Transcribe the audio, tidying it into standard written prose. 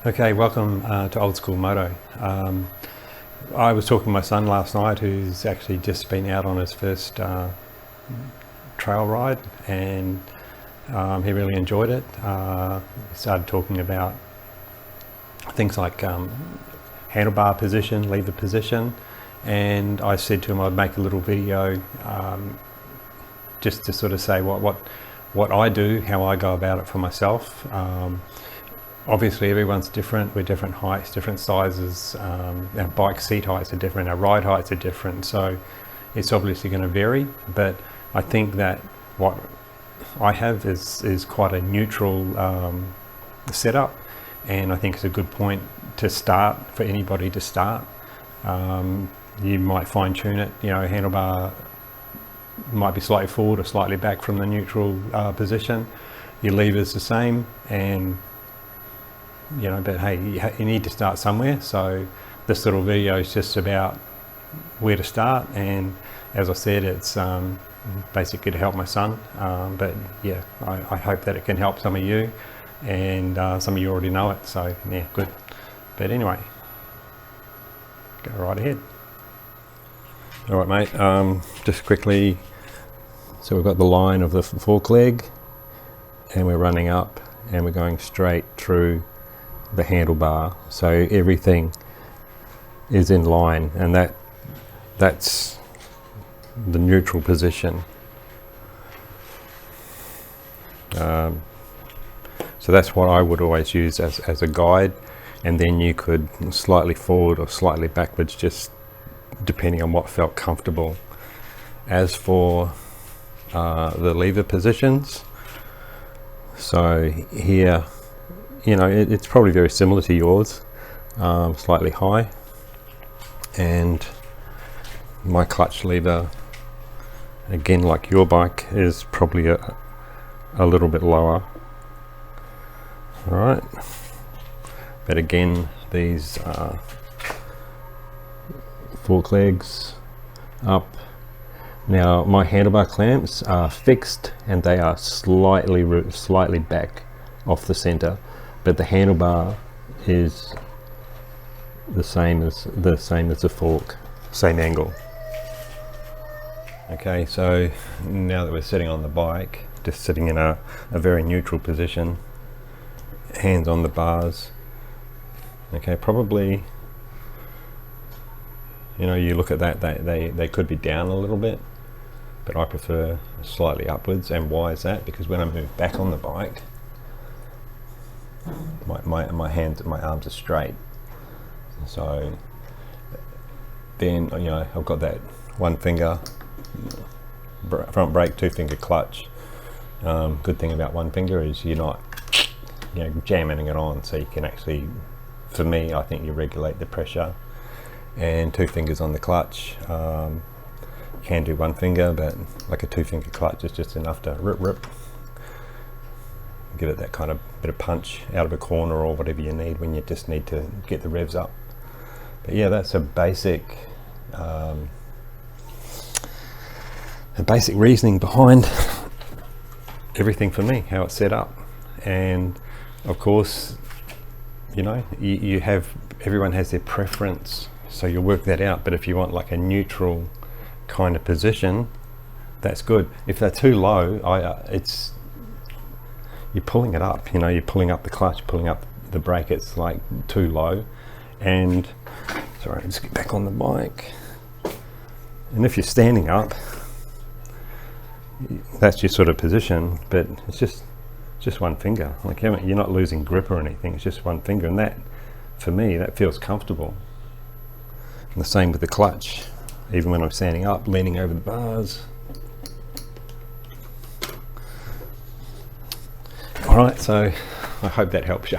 Okay, welcome to Old School Moto. I was talking to my son last night, who's actually just been out on his first trail ride, and he really enjoyed it. We started talking about things like handlebar position, lever position, and I said to him I'd make a little video just to sort of say what I do, how I go about it for myself. Obviously everyone's different, we're different heights, different sizes, our bike seat heights are different, our ride heights are different, so it's obviously going to vary, but I think that what I have is quite a neutral setup, and I think it's a good point to start for anybody to start. You might fine tune it, handlebar might be slightly forward or slightly back from the neutral position, your lever's the same, and but hey, you need to start somewhere. So this little video is just about where to start, and as I said, it's basically to help my son, but yeah, I hope that it can help some of you, and some of you already know it, so yeah, good. But anyway, go right ahead. All right, mate, just quickly, so we've got the line of the fork leg, and we're running up and we're going straight through the handlebar, so everything is in line, and that's the neutral position. So that's what I would always use as a guide, and then you could slightly forward or slightly backwards, just depending on what felt comfortable. As for the lever positions, so here, it's probably very similar to yours, slightly high, and my clutch lever, again like your bike, is probably a little bit lower. All right, but again, these fork legs up. Now my handlebar clamps are fixed and they are slightly back off the center, but the handlebar is the same as the fork, same angle. Okay, so now that we're sitting on the bike, just sitting in a very neutral position, hands on the bars. Okay, probably, you look at that, they could be down a little bit, but I prefer slightly upwards. And why is that? Because when I move back on the bike, my hands and my arms are straight, so then I've got that one finger front brake, two finger clutch. Good thing about one finger is you're not jamming it on, so you can actually, for me, I think you regulate the pressure. And two fingers on the clutch. Can do one finger, but like a two finger clutch is just enough to rip, give it that kind of bit of punch out of a corner or whatever you need when you just need to get the revs up. But yeah, that's a basic reasoning behind everything for me, how it's set up. And of course, you have, everyone has their preference, so you work that out. But if you want like a neutral kind of position, that's good. If they're too low, you're pulling it up, you're pulling up the clutch, pulling up the brake, it's like too low. And sorry, let's get back on the bike. And if you're standing up, that's your sort of position, but it's just one finger. Like, you're not losing grip or anything, it's just one finger, and that, for me, that feels comfortable. And the same with the clutch, even when I'm standing up, leaning over the bars. All right, so I hope that helps you.